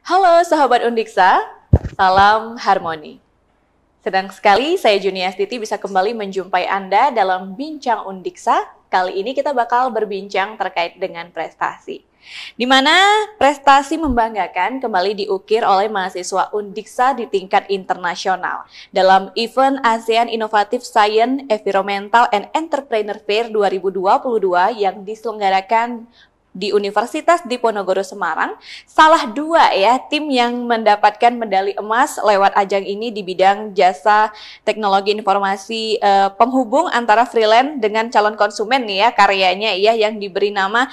Halo sahabat Undiksa, salam harmoni. Senang sekali saya Juniastiti bisa kembali menjumpai Anda dalam Bincang Undiksa. Kali ini kita bakal berbincang terkait dengan prestasi. Di mana prestasi membanggakan kembali diukir oleh mahasiswa Undiksa di tingkat internasional dalam event ASEAN Innovative Science, Environmental and Entrepreneur Fair 2022 yang diselenggarakan di Universitas Diponegoro Semarang. Salah dua ya tim yang mendapatkan medali emas lewat ajang ini di bidang jasa teknologi informasi penghubung antara freelance dengan calon konsumen nih ya karyanya ya yang diberi nama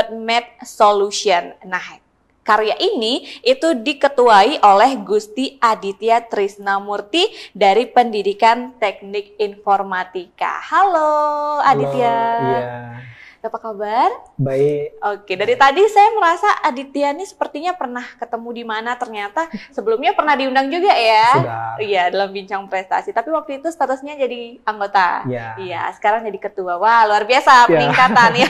.Med Solution. Nah, karya ini itu diketuai oleh Gusti Aditya Trisnamurti dari Pendidikan Teknik Informatika. Halo Aditya. Halo, iya. Apa kabar? Baik. Oke, dari tadi saya merasa Aditya ini sepertinya pernah ketemu di mana, ternyata sebelumnya pernah diundang juga ya? Sudah. Iya, dalam Bincang Prestasi. Tapi waktu itu statusnya jadi anggota. Iya. Iya, sekarang jadi ketua. Wah, luar biasa peningkatan ya.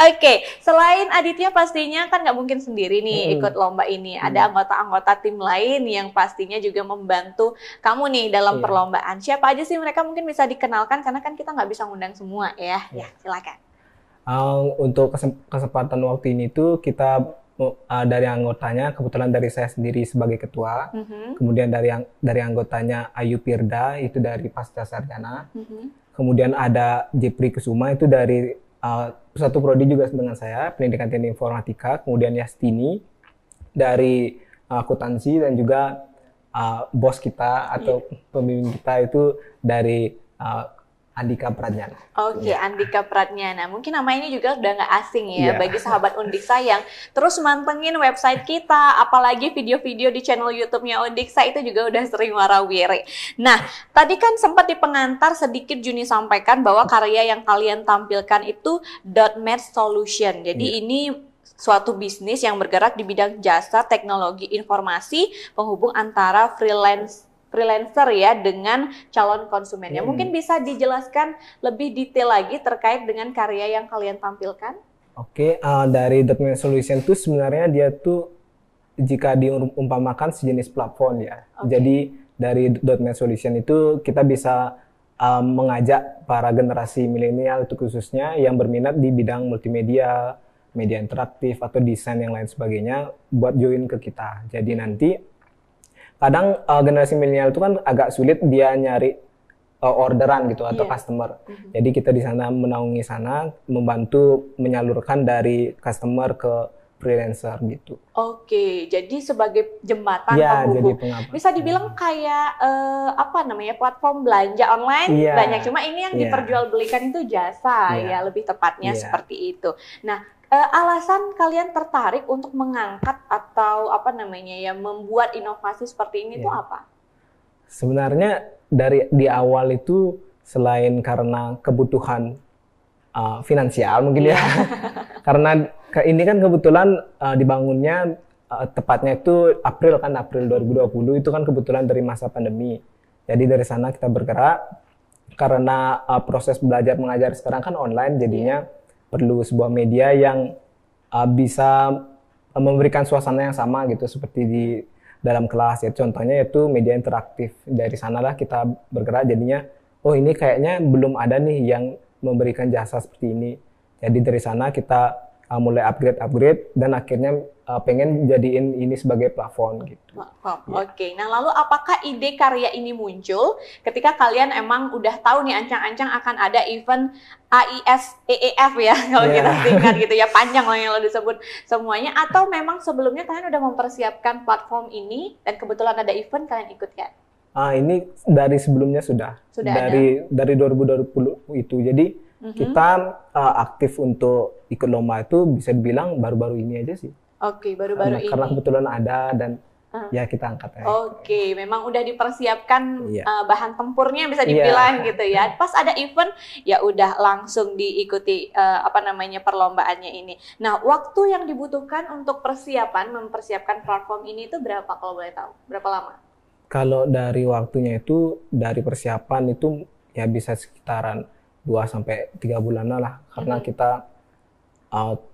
Oke, selain Aditya pastinya kan nggak mungkin sendiri nih ikut lomba ini. Ada anggota-anggota tim lain yang pastinya juga membantu kamu nih dalam perlombaan. Siapa aja sih mereka, mungkin bisa dikenalkan karena kan kita nggak bisa ngundang semua ya. Ya, silakan. Untuk kesempatan waktu ini tuh kita dari anggotanya kebetulan dari saya sendiri sebagai ketua, kemudian dari anggotanya Ayu Pirda itu dari Pasca Sarjana, kemudian ada Jepri Kusuma itu dari satu prodi juga dengan saya Pendidikan Teknik Informatika, kemudian Yastini dari akuntansi dan juga bos kita atau pembimbing kita itu dari Andika Pradnyana. Oke, Andika Pradnyana. Mungkin nama ini juga udah nggak asing ya bagi sahabat Undiksa yang terus mantengin website kita, apalagi video-video di channel YouTube-nya Undiksa itu juga udah sering warawiri. Nah, tadi kan sempat di pengantar sedikit Juni sampaikan bahwa karya yang kalian tampilkan itu .Med Solution. Jadi ini suatu bisnis yang bergerak di bidang jasa teknologi informasi penghubung antara freelancer ya dengan calon konsumennya. Mungkin bisa dijelaskan lebih detail lagi terkait dengan karya yang kalian tampilkan? Oke, dari .Med Solution itu sebenarnya dia tuh jika diumpamakan sejenis platform ya. Jadi dari .Med Solution itu kita bisa mengajak para generasi milenial itu khususnya yang berminat di bidang multimedia, media interaktif atau desain yang lain sebagainya buat join ke kita. Jadi nanti kadang generasi milenial itu kan agak sulit dia nyari orderan gitu atau customer. Jadi kita di sana menaungi sana, membantu menyalurkan dari customer ke freelancer gitu. Oke, jadi sebagai jembatan penghubung. Bisa dibilang kayak platform belanja online banyak. Cuma ini yang diperjualbelikan itu jasa ya lebih tepatnya seperti itu. Nah, alasan kalian tertarik untuk mengangkat atau membuat inovasi seperti ini tuh apa? Sebenarnya di awal itu selain karena kebutuhan finansial mungkin ya, karena ini kan kebetulan dibangunnya tepatnya itu April 2020 itu kan kebetulan dari masa pandemi. Jadi dari sana kita bergerak karena proses belajar mengajar sekarang kan online jadinya. Perlu sebuah media yang bisa memberikan suasana yang sama gitu seperti di dalam kelas ya. Contohnya itu media interaktif. Dari sanalah kita bergerak jadinya, oh ini kayaknya belum ada nih yang memberikan jasa seperti ini. Jadi dari sana kita mulai upgrade dan akhirnya pengen jadiin ini sebagai platform gitu. Oke. Nah, lalu apakah ide karya ini muncul ketika kalian emang udah tahu nih ancang-ancang akan ada event AISEEF ya kalau kita singkat gitu ya, panjang lah yang lo disebut semuanya, atau memang sebelumnya kalian udah mempersiapkan platform ini dan kebetulan ada event kalian ikut kan? Ini dari sebelumnya sudah dari 2020 itu. Jadi kita aktif untuk ikut lomba itu bisa dibilang baru-baru ini aja sih. Oke, baru-baru ini. Karena kebetulan ada dan ya kita angkat aja. Oke, memang udah dipersiapkan bahan tempurnya bisa dibilang gitu ya. Pas ada event ya udah langsung diikuti perlombaannya ini. Nah, waktu yang dibutuhkan untuk mempersiapkan platform ini itu berapa kalau boleh tahu? Berapa lama? Kalau dari waktunya itu dari persiapan itu ya bisa sekitaran 2 sampai 3 bulan lah karena kita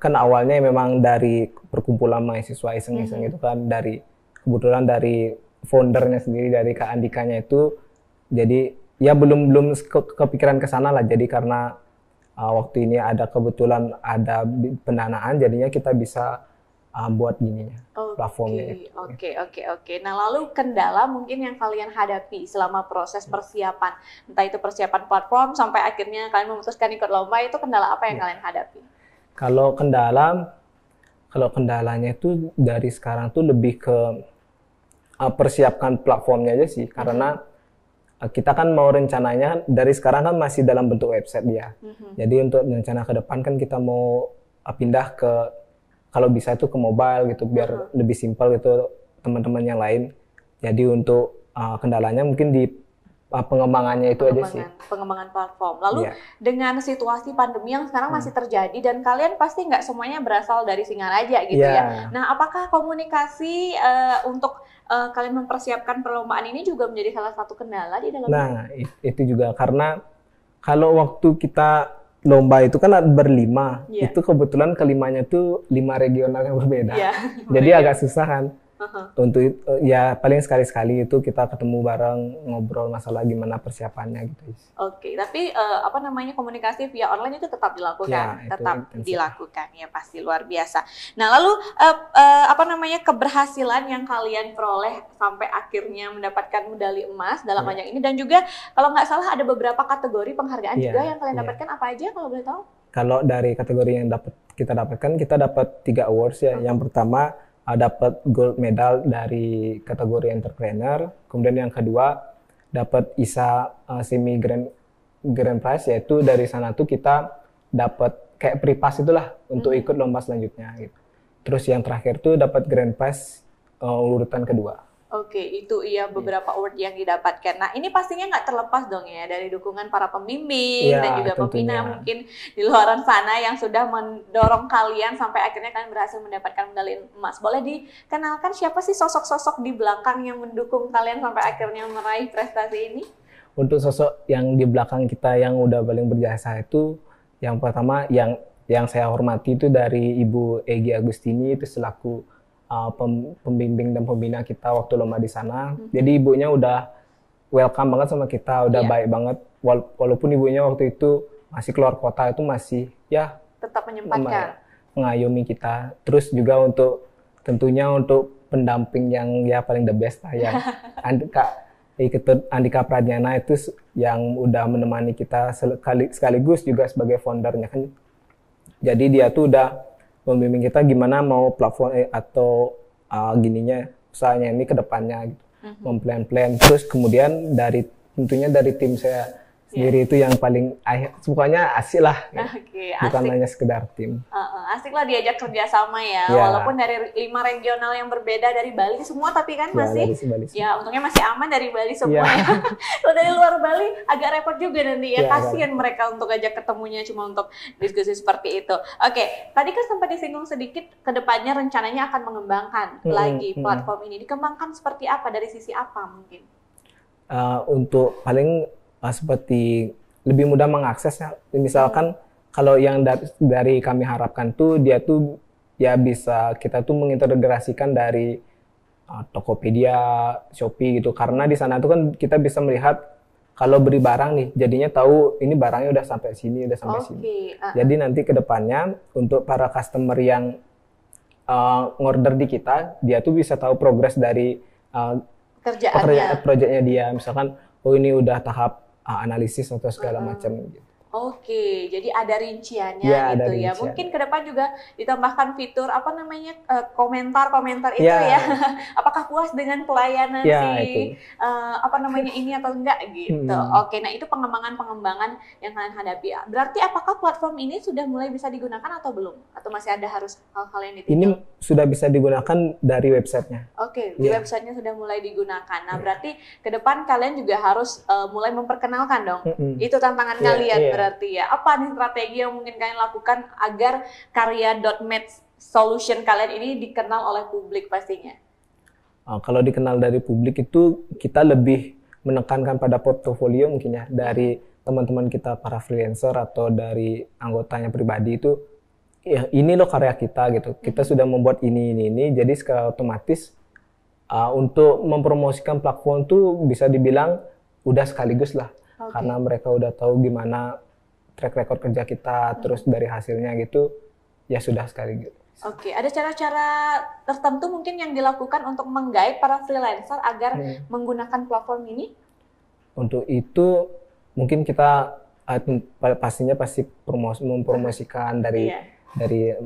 kan awalnya memang dari perkumpulan mahasiswa iseng-iseng itu kan, kebetulan dari foundernya sendiri, dari Kak Andikanya itu, jadi ya belum kepikiran ke sana lah. Jadi karena waktu ini kebetulan ada pendanaan, jadinya kita bisa buat gininya, platformnya itu. Oke. Nah, lalu kendala mungkin yang kalian hadapi selama proses persiapan, entah itu persiapan platform sampai akhirnya kalian memutuskan ikut lomba, itu kendala apa yang kalian hadapi? Kalau kendalanya itu dari sekarang tuh lebih ke persiapkan platformnya aja sih, karena kita kan mau rencananya dari sekarang kan masih dalam bentuk website dia. Jadi untuk rencana ke depan kan kita mau pindah ke, kalau bisa itu ke mobile gitu, biar lebih simpel gitu teman-teman yang lain. Jadi untuk kendalanya mungkin di pengembangannya itu aja sih. Pengembangan platform. Lalu dengan situasi pandemi yang sekarang masih terjadi dan kalian pasti nggak semuanya berasal dari Singaraja gitu ya. Nah, apakah komunikasi untuk kalian mempersiapkan perlombaan ini juga menjadi salah satu kendala di dalamnya? Nah, itu juga karena kalau waktu kita lomba itu kan berlima, itu kebetulan kelimanya tuh 5 regional yang berbeda. Jadi agak susah kan. Untuk ya paling sekali-sekali itu kita ketemu bareng, ngobrol masalah gimana persiapannya gitu. Oke, tapi komunikasi via online itu tetap dilakukan, dilakukan ya, pasti luar biasa. Nah, lalu keberhasilan yang kalian peroleh sampai akhirnya mendapatkan medali emas dalam ajang ini, dan juga kalau nggak salah ada beberapa kategori penghargaan juga yang kalian dapatkan, apa aja kalau boleh tahu? Kalau dari kategori yang kita dapat 3 awards ya. Yang pertama dapat gold medal dari kategori entrepreneur, kemudian yang kedua dapat ISA semi grand prize, yaitu dari sana tuh kita dapat kayak pre-pass itulah untuk ikut lomba selanjutnya gitu. Terus yang terakhir tuh dapat grand prize urutan kedua. Oke, itu beberapa award yang didapatkan. Nah, ini pastinya nggak terlepas dong ya dari dukungan para pembimbing dan juga pembina mungkin di luar sana yang sudah mendorong kalian sampai akhirnya kalian berhasil mendapatkan medali emas. Boleh dikenalkan siapa sih sosok-sosok di belakang yang mendukung kalian sampai akhirnya meraih prestasi ini? Untuk sosok yang di belakang kita yang udah paling berjasa itu, yang pertama yang saya hormati itu dari Ibu Egy Agustini, itu selaku pembimbing dan pembina kita waktu lomba di sana. Jadi ibunya udah welcome banget sama kita, udah baik banget. Walaupun ibunya waktu itu masih keluar kota, itu masih tetap menyempatkan, mengayomi kita. Terus juga tentunya untuk pendamping yang paling the best lah ya. Andika Pradjana itu yang udah menemani kita sekaligus juga sebagai foundernya kan. Jadi dia tuh udah membimbing kita gimana mau platform atau usahanya ini ke depannya gitu. Memplan-plan. Terus kemudian tentunya dari tim saya sendiri itu yang paling pokoknya asik lah. Bukan hanya sekedar tim. Asik lah diajak kerjasama ya. Walaupun dari 5 regional yang berbeda dari Bali semua, tapi kan masih untungnya masih aman dari Bali semua ya. Kalau dari luar Bali agak repot juga nanti ya. Kasian mereka untuk ajak ketemunya cuma untuk diskusi seperti itu. Oke, tadi kan sempat disinggung sedikit kedepannya rencananya akan mengembangkan lagi platform ini. Dikembangkan seperti apa, dari sisi apa mungkin? Untuk paling seperti lebih mudah mengaksesnya. Misalkan kalau yang dari kami harapkan tuh dia tuh bisa kita tuh mengintegrasikan dari Tokopedia, Shopee gitu. Karena di sana tuh kan kita bisa melihat kalau beli barang nih, jadinya tahu ini barangnya udah sampai sini, udah sampai sini. Jadi nanti ke depannya untuk para customer yang ngorder di kita, dia tuh bisa tahu progres dari proyeknya dia. Misalkan ini udah tahap analisis atau segala macam gitu. Oke, jadi ada rinciannya gitu ya. Mungkin ke depan juga ditambahkan fitur komentar-komentar itu ya. Apakah puas dengan pelayanan ini atau enggak gitu. Oke, nah itu pengembangan yang kalian hadapi. Berarti apakah platform ini sudah mulai bisa digunakan atau belum? Atau masih ada harus hal-hal yang ditinjau? Ini sudah bisa digunakan dari websitenya. Oke, di websitenya sudah mulai digunakan. Nah, berarti ke depan kalian juga harus mulai memperkenalkan dong. Itu tantangan kalian berarti ya. Apa nih strategi yang mungkin kalian lakukan agar karya.med solution kalian ini dikenal oleh publik pastinya? Kalau dikenal dari publik itu kita lebih menekankan pada portofolio mungkin ya, dari teman-teman kita para freelancer atau dari anggotanya pribadi itu ya, ini loh karya kita gitu. Kita sudah membuat ini. Jadi secara otomatis untuk mempromosikan platform tuh bisa dibilang udah sekaligus lah. Karena mereka udah tahu gimana track record kerja kita, terus dari hasilnya gitu, ya sudah sekaligus. Oke, ada cara-cara tertentu mungkin yang dilakukan untuk menggait para freelancer agar menggunakan platform ini? Untuk itu mungkin kita pastinya pasti mempromosikan dari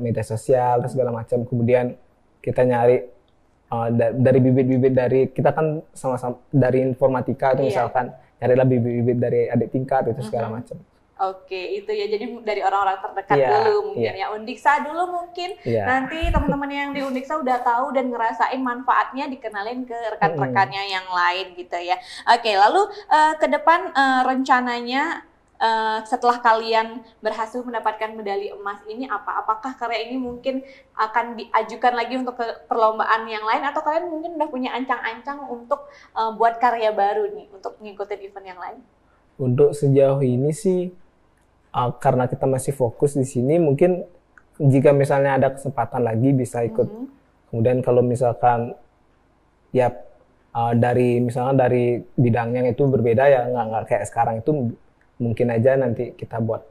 media sosial dan segala macam. Kemudian kita nyari dari bibit-bibit dari kita kan sama-sama dari informatika itu misalkan nyarilah bibit-bibit dari adik tingkat itu segala macam. Oke, itu ya. Jadi dari orang-orang terdekat dulu mungkin ya. Undiksa dulu mungkin. Nanti teman-teman yang di Undiksa udah tahu dan ngerasain manfaatnya, dikenalin ke rekan-rekannya yang lain gitu ya. Oke, lalu ke depan rencananya setelah kalian berhasil mendapatkan medali emas ini apa? Apakah karya ini mungkin akan diajukan lagi untuk ke perlombaan yang lain atau kalian mungkin udah punya ancang-ancang untuk buat karya baru nih untuk ngikutin event yang lain? Untuk sejauh ini sih karena kita masih fokus di sini, mungkin jika misalnya ada kesempatan lagi bisa ikut. Kemudian kalau misalkan ya misalnya dari bidangnya itu berbeda ya, nggak kayak sekarang itu, mungkin aja nanti kita buat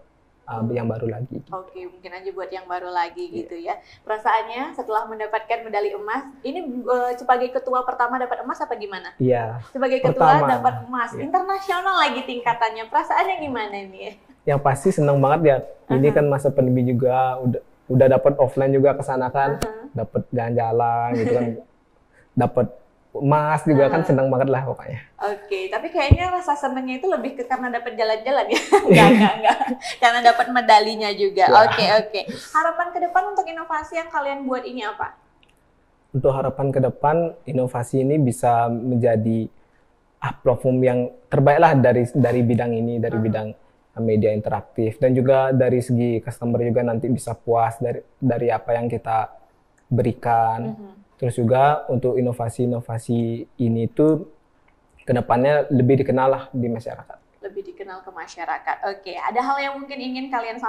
yang baru lagi. Oke, mungkin aja buat yang baru lagi gitu ya. Perasaannya setelah mendapatkan medali emas, ini sebagai ketua pertama dapat emas apa gimana? Iya. Sebagai ketua dapat emas, internasional lagi tingkatannya. Perasaannya gimana nih? Yang pasti senang banget ya. Ini kan masa pandemi juga, udah dapat offline juga ke sana kan, dapat jalan-jalan gitu kan, dapat emas juga kan, senang banget lah pokoknya. Oke, tapi kayaknya rasa senangnya itu lebih ke karena dapat jalan-jalan ya. Enggak. Karena dapat medalinya juga. Oke. Harapan ke depan untuk inovasi yang kalian buat ini apa? Untuk harapan ke depan, inovasi ini bisa menjadi platform yang terbaik lah dari bidang ini, dari bidang media interaktif, dan juga dari segi customer juga nanti bisa puas dari apa yang kita berikan. Terus juga untuk inovasi-inovasi ini tuh kedepannya lebih dikenal lah di masyarakat. Lebih dikenal ke masyarakat. Oke, ada hal yang mungkin ingin kalian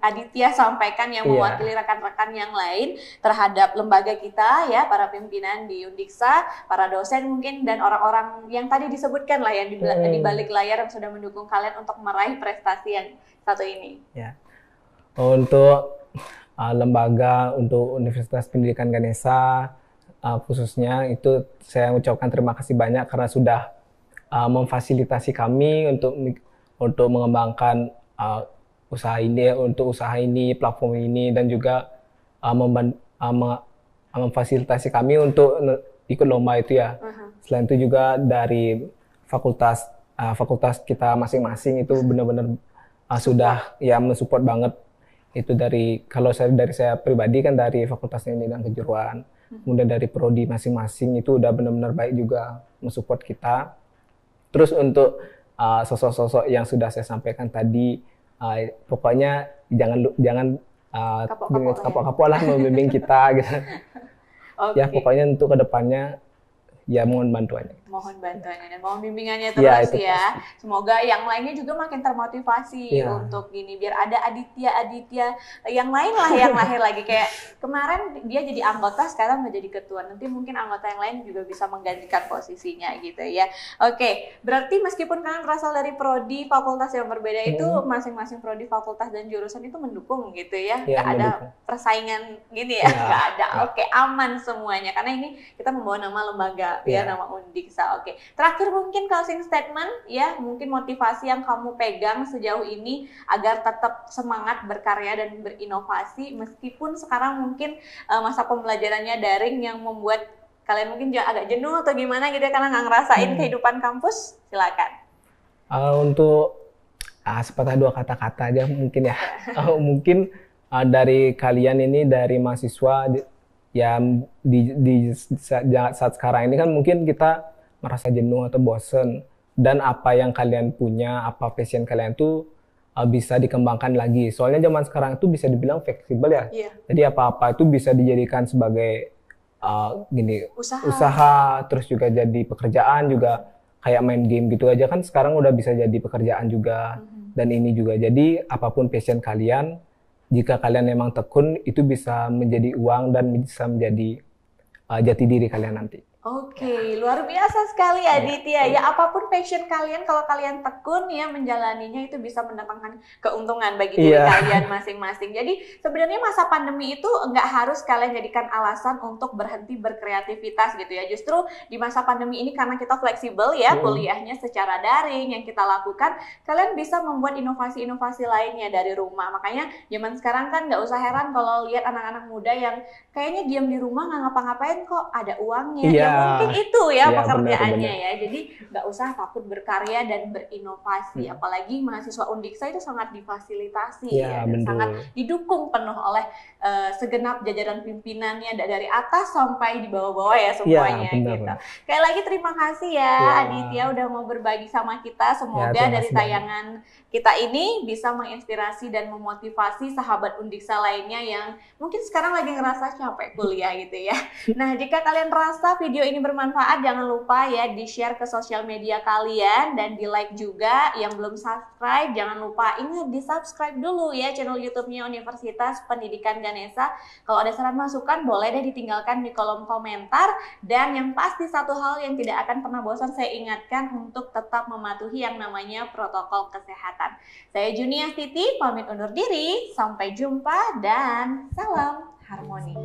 Aditya sampaikan yang mewakili rekan-rekan yang lain terhadap lembaga kita ya, para pimpinan di Undiksa, para dosen mungkin, dan orang-orang yang tadi disebutkan lah yang di balik layar yang sudah mendukung kalian untuk meraih prestasi yang satu ini. Ya. Untuk lembaga, untuk Universitas Pendidikan Ganesha khususnya itu saya ucapkan terima kasih banyak karena sudah memfasilitasi kami untuk mengembangkan usaha ini, platform ini, dan juga memfasilitasi kami untuk ikut lomba itu ya. Selain itu juga dari fakultas kita masing-masing itu benar-benar sudah ya mensupport banget. Itu dari saya pribadi kan dari Fakultas Teknik dan Kejuruan, kemudian dari prodi masing-masing itu udah benar-benar baik juga mensupport kita. Terus untuk sosok-sosok yang sudah saya sampaikan tadi, pokoknya jangan kapok-kapok lah membimbing kita gitu. Ya pokoknya untuk kedepannya ya mohon bantuannya. Mohon bantuannya dan mohon bimbingannya terus ya. Semoga yang lainnya juga makin termotivasi untuk gini, biar ada Aditya yang lain lah yang lahir lagi. Kayak kemarin dia jadi anggota, sekarang menjadi ketua. Nanti mungkin anggota yang lain juga bisa menggantikan posisinya gitu ya. Oke, berarti meskipun kalian berasal dari prodi fakultas yang berbeda itu, masing-masing prodi fakultas dan jurusan itu mendukung gitu ya. Nggak ada persaingan gini ya, nggak ada. Oke, aman semuanya karena ini kita membawa nama lembaga ya, nama Undiksa. Oke, terakhir mungkin closing statement ya, mungkin motivasi yang kamu pegang sejauh ini agar tetap semangat berkarya dan berinovasi meskipun sekarang mungkin masa pembelajarannya daring yang membuat kalian mungkin agak jenuh atau gimana gitu ya karena nggak ngerasain kehidupan kampus. Silakan. Untuk sepatah dua kata-kata aja mungkin ya. Mungkin dari kalian ini, dari mahasiswa yang di saat sekarang ini kan mungkin kita merasa jenuh atau bosen, dan apa yang kalian punya, apa passion kalian tuh bisa dikembangkan lagi. Soalnya zaman sekarang itu bisa dibilang fleksibel ya. Jadi apa-apa itu bisa dijadikan sebagai usaha, terus juga jadi pekerjaan juga, kayak main game gitu aja kan sekarang udah bisa jadi pekerjaan juga. Dan ini juga, jadi apapun passion kalian jika kalian memang tekun, itu bisa menjadi uang dan bisa menjadi jati diri kalian nanti. Oke, luar biasa sekali Aditya. Ya, apapun passion kalian, kalau kalian tekun ya menjalaninya itu bisa mendatangkan keuntungan bagi diri kalian masing-masing. Jadi sebenarnya masa pandemi itu nggak harus kalian jadikan alasan untuk berhenti berkreativitas gitu ya. Justru di masa pandemi ini karena kita fleksibel ya, kuliahnya secara daring yang kita lakukan, kalian bisa membuat inovasi-inovasi lainnya dari rumah. Makanya zaman sekarang kan nggak usah heran kalau lihat anak-anak muda yang kayaknya diam di rumah nggak ngapa-ngapain kok ada uangnya. Mungkin itu ya pekerjaannya ya. Jadi nggak usah takut berkarya dan berinovasi. Apalagi mahasiswa Undiksa itu sangat difasilitasi ya, dan sangat didukung penuh oleh segenap jajaran pimpinannya dari atas sampai di bawah-bawah ya semuanya gitu. Sekali lagi terima kasih ya Aditya udah mau berbagi sama kita. Semoga dari tayangan kita ini bisa menginspirasi dan memotivasi sahabat Undiksa lainnya yang mungkin sekarang lagi ngerasa capek kuliah gitu ya. Nah, jika kalian rasa video ini bermanfaat, jangan lupa ya di-share ke sosial media kalian dan di-like juga. Yang belum subscribe, jangan lupa ingat di-subscribe dulu ya channel YouTube-nya Universitas Pendidikan Ganesha. Kalau ada saran masukan, boleh deh ditinggalkan di kolom komentar. Dan yang pasti satu hal yang tidak akan pernah bosan saya ingatkan untuk tetap mematuhi yang namanya protokol kesehatan. Saya Juniastiti, pamit undur diri. Sampai jumpa dan salam harmoni.